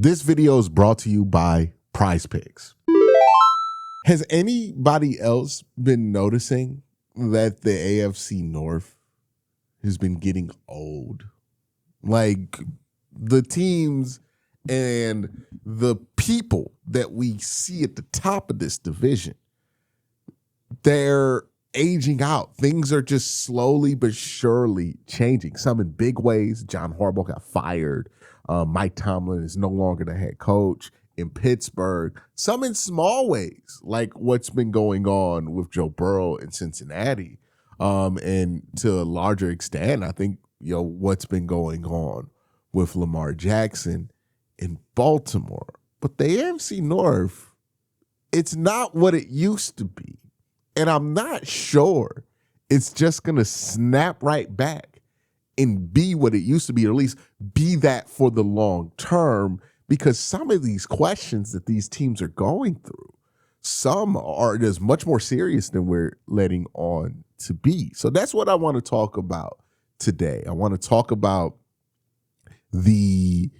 This video is brought to you by PrizePicks. Has anybody else been noticing that the AFC North has been getting old? Like the teams and the people that we see at the top of this division, they're aging out. Things are just slowly but surely changing. Some in big ways. John Harbaugh got fired. Mike Tomlin is no longer the head coach in Pittsburgh. Some in small ways, like what's been going on with Joe Burrow in Cincinnati. And to a larger extent, I think, what's been going on with Lamar Jackson in Baltimore. But the AFC North, it's not what it used to be. And I'm not sure it's just going to snap right back and be what it used to be, or at least be that for the long term, because some of these questions that these teams are going through, some are just much more serious than we're letting on to be. So that's what I want to talk about today. I want to talk about the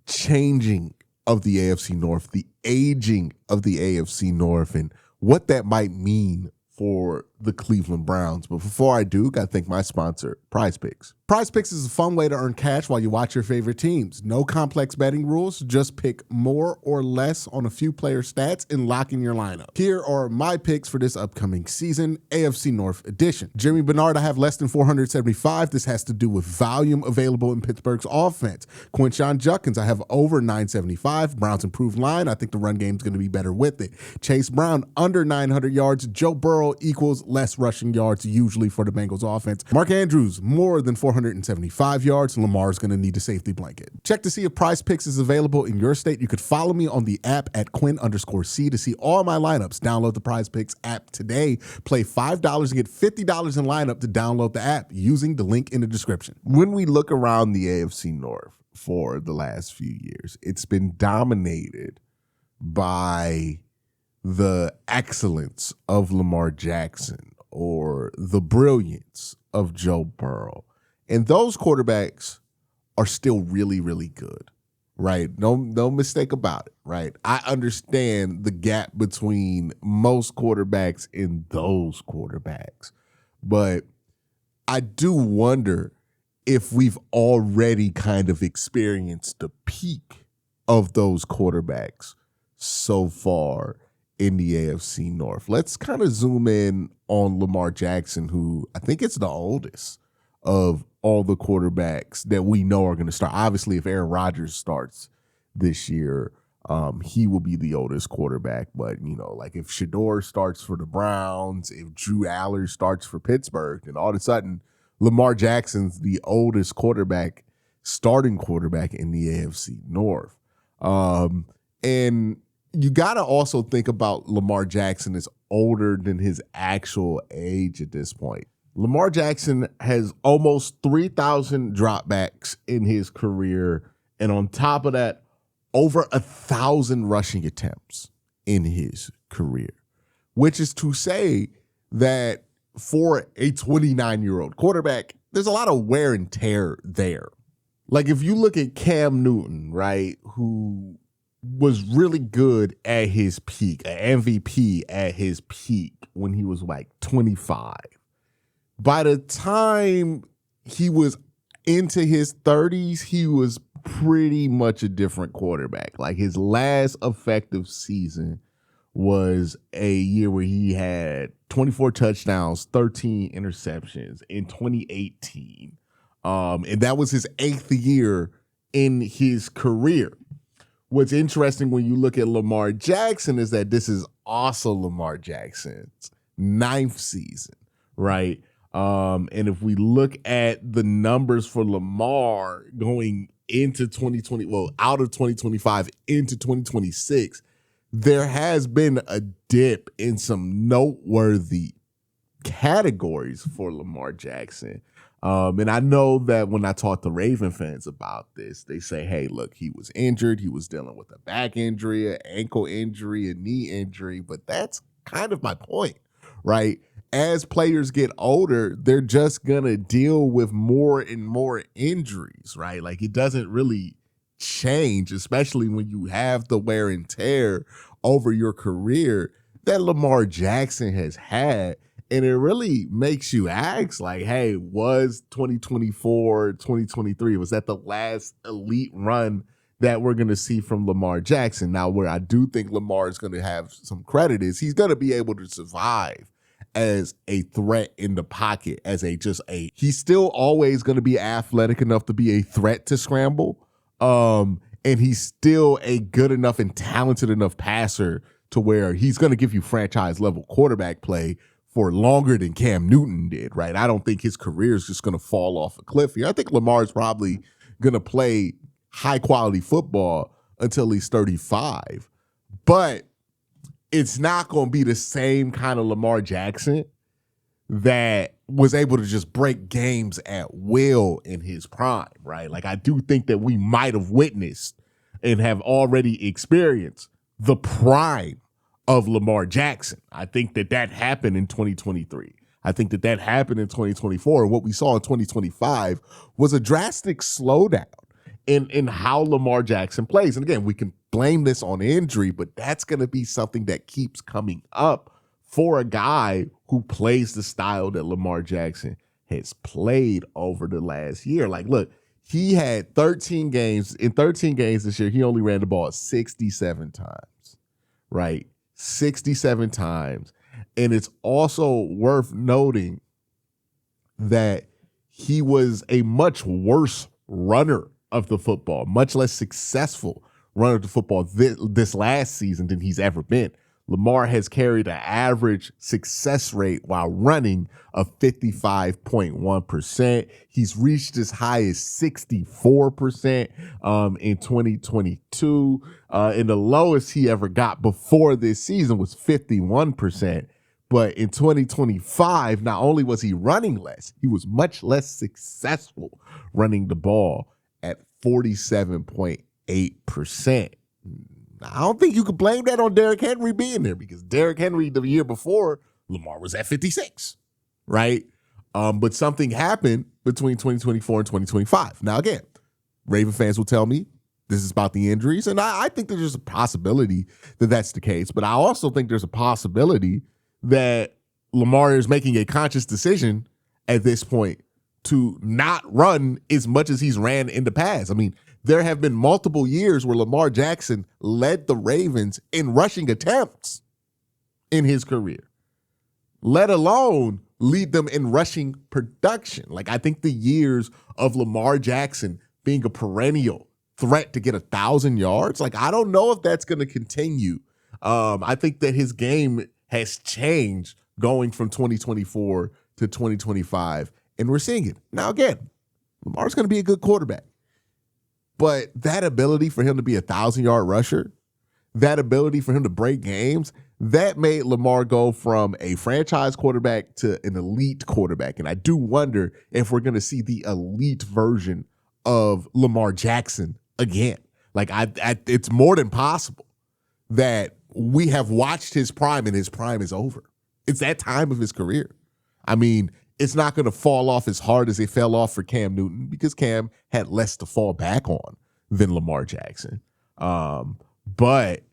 changing of the AFC North, the aging of the AFC North, and what that might mean for the Cleveland Browns. But before I do, got to thank my sponsor, PrizePicks. PrizePicks is a fun way to earn cash while you watch your favorite teams. No complex betting rules, just pick more or less on a few player stats and lock in your lineup. Here are my picks for this upcoming season, AFC North edition. Jimmy Bernard, I have less than 475. This has to do with volume available in Pittsburgh's offense. Quincy Judkins, I have over 975. Browns improved line. I think the run game's going to be better with it. Chase Brown, under 900 yards. Joe Burrow equals less rushing yards usually for the Bengals offense. Mark Andrews, more than 475 yards. Lamar's going to need a safety blanket. Check to see if PrizePicks is available in your state. You could follow me on the app at Quinn_C to see all my lineups. Download the PrizePicks app today. Play $5 and get $50 in lineup to download the app using the link in the description. When we look around the AFC North for the last few years, it's been dominated by the excellence of Lamar Jackson or the brilliance of Joe Burrow. And those quarterbacks are still really, really good, right? No mistake about it, right? I understand the gap between most quarterbacks and those quarterbacks. But I do wonder if we've already kind of experienced the peak of those quarterbacks so far in the AFC North. Let's kind of zoom in on Lamar Jackson, who I think it's the oldest of all the quarterbacks that we know are going to start. Obviously, if Aaron Rodgers starts this year, he will be the oldest quarterback. But, like if Shador starts for the Browns, if Drew Aller starts for Pittsburgh, then all of a sudden Lamar Jackson's the oldest quarterback, starting quarterback in the AFC North. And you got to also think about Lamar Jackson is older than his actual age at this point. Lamar Jackson has almost 3,000 dropbacks in his career. And on top of that, over 1,000 rushing attempts in his career, which is to say that for a 29-year-old quarterback, there's a lot of wear and tear there. Like if you look at Cam Newton, right, who was really good at his peak, an MVP at his peak when he was like 25. By the time he was into his 30s, he was pretty much a different quarterback. Like his last effective season was a year where he had 24 touchdowns, 13 interceptions in 2018. And that was his 8th year in his career. What's interesting when you look at Lamar Jackson is that this is also Lamar Jackson's 9th season, right? And if we look at the numbers for Lamar going into 2020, out of 2025 into 2026, there has been a dip in some noteworthy categories for Lamar Jackson. And I know that when I talk to Raven fans about this, they say, hey, look, he was injured. He was dealing with a back injury, an ankle injury, a knee injury. But that's kind of my point, right? As players get older, they're just going to deal with more and more injuries, right? Like it doesn't really change, especially when you have the wear and tear over your career that Lamar Jackson has had. And it really makes you ask, like, hey, was 2024, 2023, was that the last elite run that we're going to see from Lamar Jackson? Now, where I do think Lamar is going to have some credit is he's going to be able to survive as a threat in the pocket, as he's still always going to be athletic enough to be a threat to scramble. And he's still a good enough and talented enough passer to where he's going to give you franchise level quarterback play for longer than Cam Newton did, right? I don't think his career is just going to fall off a cliff here. I think Lamar's probably going to play high quality football until he's 35, but it's not going to be the same kind of Lamar Jackson that was able to just break games at will in his prime, right? Like, I do think that we might have witnessed and have already experienced the prime of Lamar Jackson. I think that happened in 2023. I think that happened in 2024. And what we saw in 2025 was a drastic slowdown in how Lamar Jackson plays. And again, we can blame this on injury, but that's going to be something that keeps coming up for a guy who plays the style that Lamar Jackson has played over the last year. Like, look, he had 13 games. In 13 games this year, he only ran the ball 67 times, right? 67 times. And it's also worth noting that he was a much worse runner of the football, much less successful runner of the football this last season than he's ever been. Lamar has carried an average success rate while running of 55.1%. He's reached as high as 64% in 2022. And the lowest he ever got before this season was 51%. But in 2025, not only was he running less, he was much less successful running the ball at 47.8%. I don't think you could blame that on Derrick Henry being there, because Derrick Henry the year before, Lamar was at 56, right? But something happened between 2024 and 2025. Now, again, Raven fans will tell me this is about the injuries, and I think there's a possibility that that's the case. But I also think there's a possibility that Lamar is making a conscious decision at this point to not run as much as he's ran in the past. I mean, there have been multiple years where Lamar Jackson led the Ravens in rushing attempts in his career, let alone lead them in rushing production. Like, I think the years of Lamar Jackson being a perennial threat to get 1,000 yards, like, I don't know if that's going to continue. I think that his game has changed going from 2024 to 2025, and we're seeing it. Now, again, Lamar's going to be a good quarterback. But that ability for him to be a 1,000-yard rusher, that ability for him to break games, that made Lamar go from a franchise quarterback to an elite quarterback. And I do wonder if we're going to see the elite version of Lamar Jackson again. Like, it's more than possible that we have watched his prime and his prime is over. It's that time of his career. I mean, it's not going to fall off as hard as it fell off for Cam Newton, because Cam had less to fall back on than Lamar Jackson. But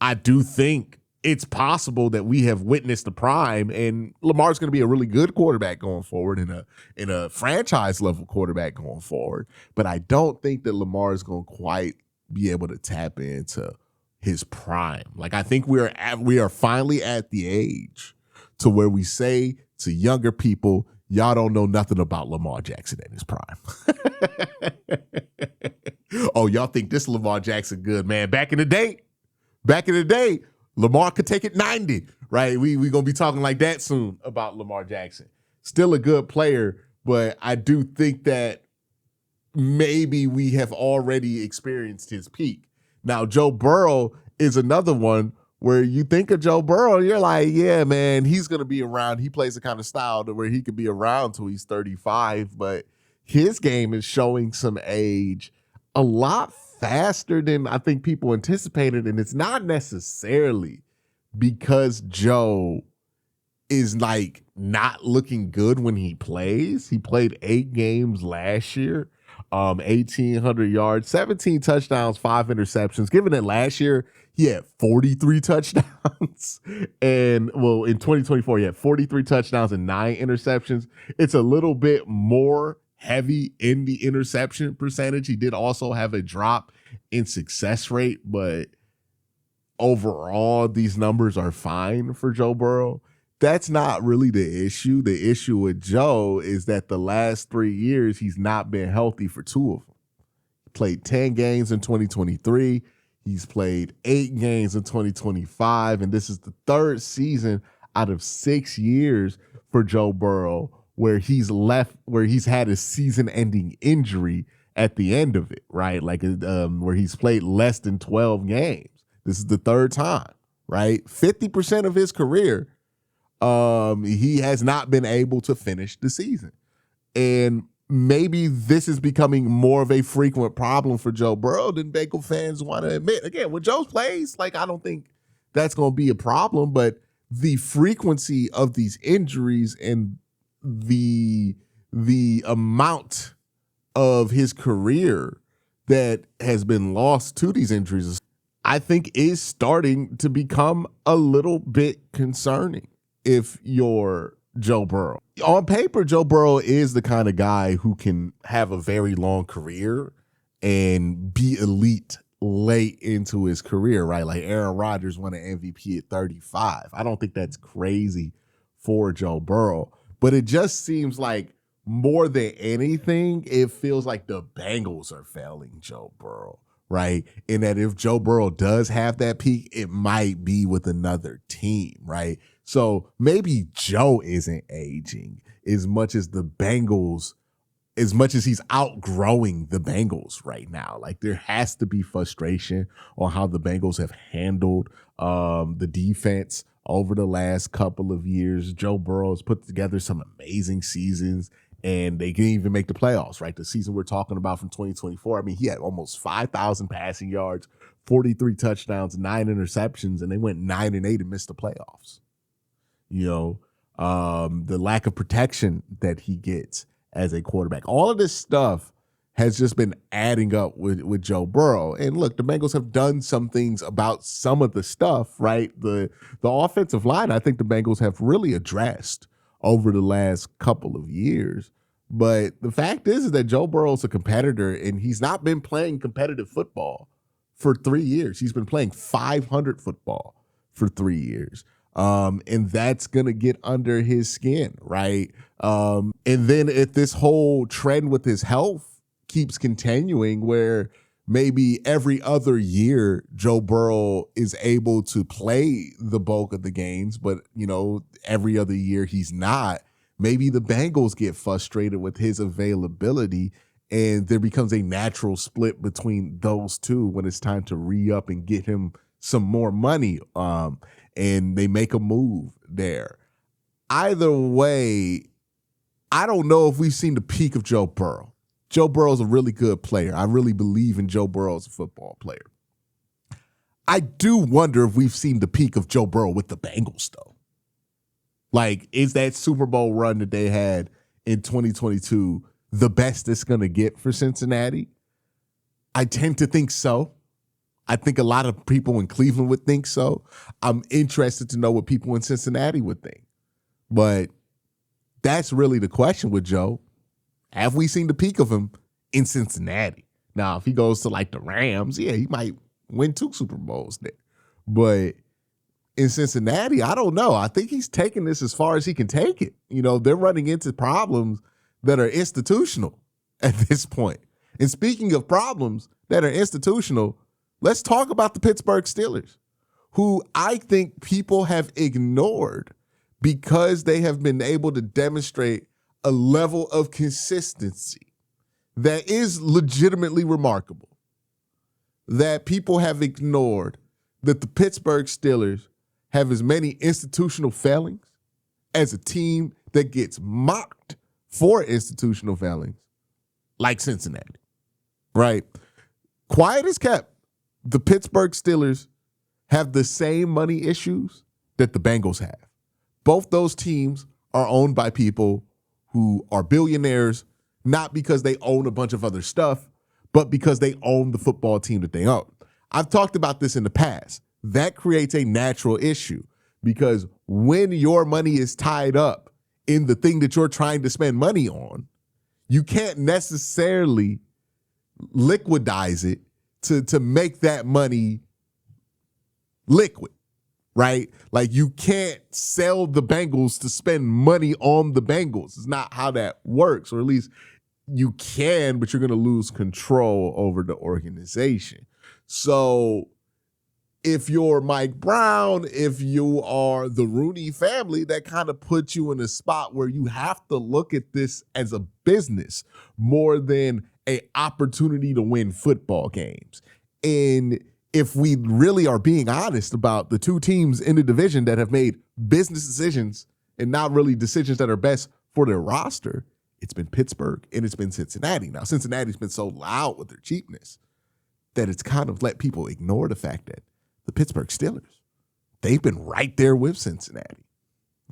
I do think it's possible that we have witnessed the prime, and Lamar's going to be a really good quarterback going forward, in a franchise level quarterback going forward. But I don't think that Lamar is going to quite be able to tap into his prime. Like, I think we are finally at the age to where we say to younger people, y'all don't know nothing about Lamar Jackson in his prime. Oh, y'all think this Lamar Jackson good, man. Back in the day, Lamar could take it 90, right? We going to be talking like that soon about Lamar Jackson. Still a good player, but I do think that maybe we have already experienced his peak. Now, Joe Burrow is another one where you think of Joe Burrow, you're like, yeah, man, he's going to be around. He plays the kind of style to where he could be around till he's 35, but his game is showing some age a lot faster than I think people anticipated, and it's not necessarily because Joe is like not looking good when he plays. He played 8 games last year. 1,800 yards, 17 touchdowns, 5 interceptions. Given that last year he had 43 touchdowns, and well, in 2024 he had 43 touchdowns and 9 interceptions. It's a little bit more heavy in the interception percentage. He did also have a drop in success rate, but overall, these numbers are fine for Joe Burrow. That's not really the issue. The issue with Joe is that the last 3 years, he's not been healthy for 2 of them. He played 10 games in 2023. He's played 8 games in 2025. And this is the 3rd season out of 6 years for Joe Burrow where he's had a season-ending injury at the end of it, right? Like where he's played less than 12 games. This is the 3rd time, right? 50% of his career, he has not been able to finish the season. And maybe this is becoming more of a frequent problem for Joe Burrow than Bengal fans want to admit. Again, when Joe plays, like, I don't think that's going to be a problem, but the frequency of these injuries and the amount of his career that has been lost to these injuries, I think, is starting to become a little bit concerning if you're Joe Burrow. On paper, Joe Burrow is the kind of guy who can have a very long career and be elite late into his career, right? Like Aaron Rodgers won an MVP at 35. I don't think that's crazy for Joe Burrow, but it just seems like more than anything, it feels like the Bengals are failing Joe Burrow. Right. And that if Joe Burrow does have that peak, it might be with another team. Right. So maybe Joe isn't aging as much as the Bengals, as much as he's outgrowing the Bengals right now. Like there has to be frustration on how the Bengals have handled the defense over the last couple of years. Joe Burrow has put together some amazing seasons, and they didn't even make the playoffs, right? The season we're talking about from 2024, I mean, he had almost 5,000 passing yards, 43 touchdowns, 9 interceptions, and they went 9-8 and missed the playoffs. You know, the lack of protection that he gets as a quarterback. All of this stuff has just been adding up with Joe Burrow. And look, the Bengals have done some things about some of the stuff, right? The offensive line, I think the Bengals have really addressed over the last couple of years. But the fact is that Joe Burrow's a competitor, and he's not been playing competitive football for 3 years. He's been playing 500 football for 3 years. And that's going to get under his skin, right? And then if this whole trend with his health keeps continuing, where maybe every other year Joe Burrow is able to play the bulk of the games, but, you know, every other year he's not, maybe the Bengals get frustrated with his availability, and there becomes a natural split between those two when it's time to re-up and get him some more money, and they make a move there. Either way, I don't know if we've seen the peak of Joe Burrow. Joe Burrow's a really good player. I really believe in Joe Burrow as a football player. I do wonder if we've seen the peak of Joe Burrow with the Bengals, though. Like, is that Super Bowl run that they had in 2022 the best it's going to get for Cincinnati? I tend to think so. I think a lot of people in Cleveland would think so. I'm interested to know what people in Cincinnati would think. But that's really the question with Joe. Have we seen the peak of him in Cincinnati? Now, if he goes to like the Rams, yeah, he might win 2 Super Bowls there. But in Cincinnati, I don't know. I think he's taking this as far as he can take it. You know, they're running into problems that are institutional at this point. And speaking of problems that are institutional, let's talk about the Pittsburgh Steelers, who I think people have ignored because they have been able to demonstrate a level of consistency that is legitimately remarkable, that people have ignored, that the Pittsburgh Steelers have as many institutional failings as a team that gets mocked for institutional failings like Cincinnati, right? Quiet as kept, the Pittsburgh Steelers have the same money issues that the Bengals have. Both those teams are owned by people who are billionaires not because they own a bunch of other stuff, but because they own the football team that they own. I've talked about this in the past. That creates a natural issue because when your money is tied up in the thing that you're trying to spend money on, you can't necessarily liquidize it to make that money liquid, right? Like you can't sell the Bengals to spend money on the Bengals. It's not how that works, or at least you can, but you're going to lose control over the organization. So if you're Mike Brown, if you are the Rooney family, that kind of puts you in a spot where you have to look at this as a business more than an opportunity to win football games. And if we really are being honest about the two teams in the division that have made business decisions and not really decisions that are best for their roster, it's been Pittsburgh and it's been Cincinnati. Now, Cincinnati's been so loud with their cheapness that it's kind of let people ignore the fact that the Pittsburgh Steelers, they've been right there with Cincinnati.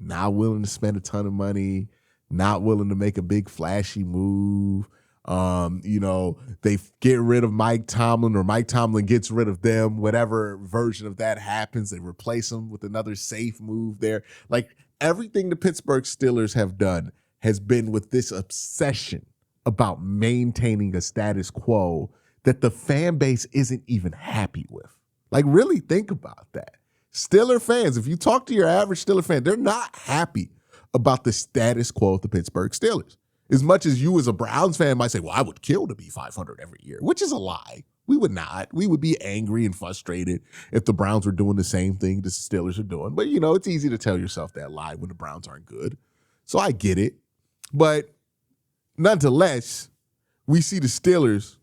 Not willing to spend a ton of money, not willing to make a big flashy move. They get rid of Mike Tomlin or Mike Tomlin gets rid of them, whatever version of that happens. They replace them with another safe move there. Like everything the Pittsburgh Steelers have done has been with this obsession about maintaining a status quo that the fan base isn't even happy with. Like, really think about that. Steeler fans, if you talk to your average Steeler fan, they're not happy about the status quo of the Pittsburgh Steelers. As much as you as a Browns fan might say, well, I would kill to be 500 every year, which is a lie. We would not. We would be angry and frustrated if the Browns were doing the same thing the Steelers are doing. But, it's easy to tell yourself that lie when the Browns aren't good. So I get it. But nonetheless, we see the Steelers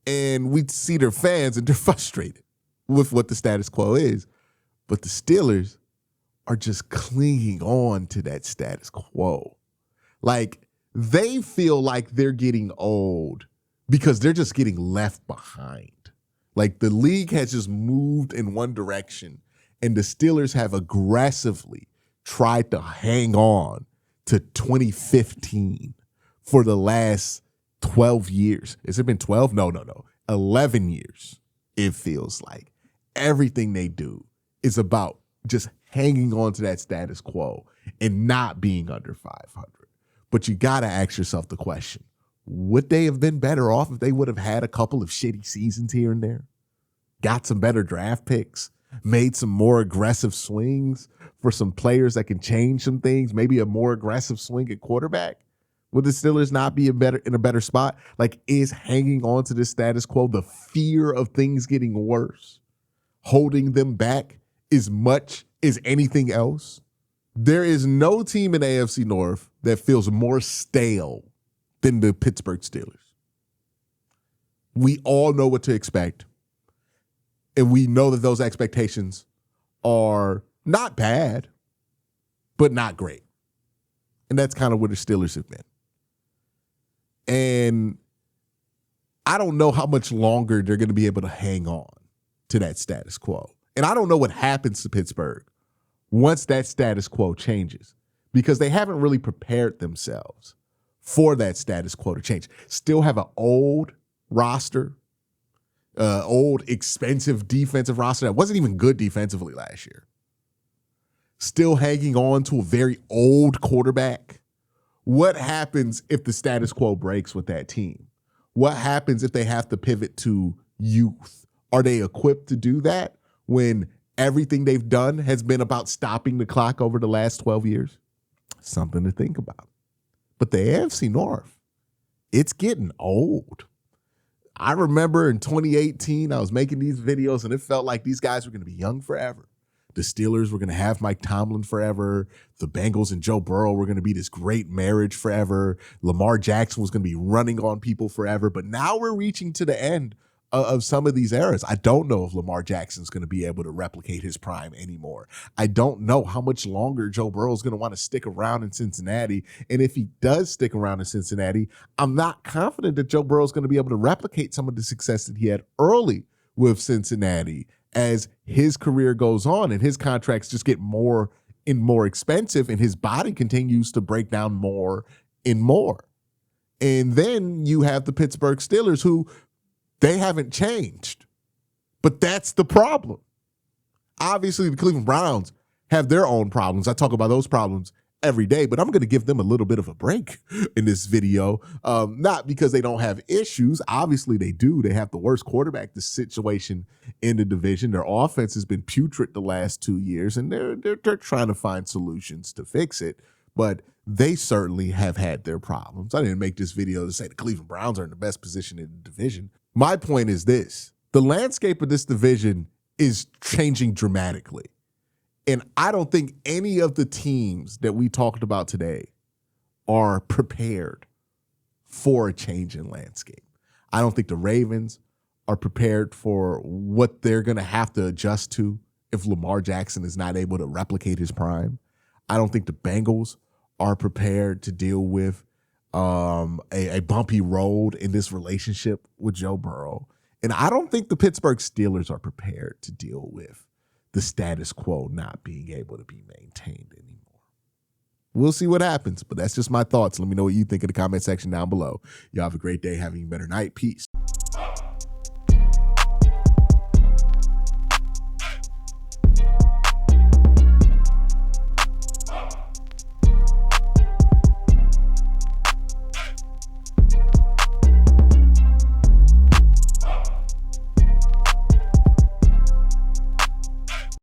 and we see their fans and they're frustrated with what the status quo is. But the Steelers are just clinging on to that status quo. Like, they feel like they're getting old because they're just getting left behind. Like, the league has just moved in one direction, and the Steelers have aggressively tried to hang on to 2015 for the last 12 years. Has it been 12? No. 11 years, it feels like. Everything they do is about just hanging on to that status quo and not being under 500. But you got to ask yourself the question, would they have been better off if they would have had a couple of shitty seasons here and there? Got some better draft picks, made some more aggressive swings for some players that can change some things, maybe a more aggressive swing at quarterback? Would the Steelers not be in a better spot? Like, is hanging on to this status quo, the fear of things getting worse, holding them back as much as anything else? There is no team in AFC North that feels more stale than the Pittsburgh Steelers. We all know what to expect, and we know that those expectations are not bad, but not great. And that's kind of where the Steelers have been. And I don't know how much longer they're going to be able to hang on to that status quo. And I don't know what happens to Pittsburgh once that status quo changes, because they haven't really prepared themselves for that status quo to change. Still have an old roster, old expensive defensive roster that wasn't even good defensively last year. Still hanging on to a very old quarterback. What happens if the status quo breaks with that team? What happens if they have to pivot to youth? Are they equipped to do that when everything they've done has been about stopping the clock over the last 12 years? Something to think about. But the AFC North, it's getting old. I remember in 2018, I was making these videos and it felt like these guys were going to be young forever. The Steelers were going to have Mike Tomlin forever. The Bengals and Joe Burrow were going to be this great marriage forever. Lamar Jackson was going to be running on people forever. But now we're reaching to the end of some of these eras. I don't know if Lamar Jackson's going to be able to replicate his prime anymore. I don't know how much longer Joe Burrow is going to want to stick around in Cincinnati. And if he does stick around in Cincinnati, I'm not confident that Joe Burrow is going to be able to replicate some of the success that he had early with Cincinnati as his career goes on and his contracts just get more and more expensive and his body continues to break down more and more. And then you have the Pittsburgh Steelers, who they haven't changed. But that's the problem. Obviously, the Cleveland Browns have their own problems. I talk about those problems every day, but I'm going to give them a little bit of a break in this video. Not because they don't have issues. Obviously, they do. They have the worst quarterback situation in the division. Their offense has been putrid the last 2 years, and they're trying to find solutions to fix it. But they certainly have had their problems. I didn't make this video to say the Cleveland Browns are in the best position in the division. My point is this. The landscape of this division is changing dramatically. And I don't think any of the teams that we talked about today are prepared for a change in landscape. I don't think the Ravens are prepared for what they're going to have to adjust to if Lamar Jackson is not able to replicate his prime. I don't think the Bengals are prepared to deal with a bumpy road in this relationship with Joe Burrow. And I don't think the Pittsburgh Steelers are prepared to deal with the status quo not being able to be maintained anymore. We'll see what happens, but that's just my thoughts. Let me know what you think in the comment section down below. Y'all have a great day. Have a better night. Peace.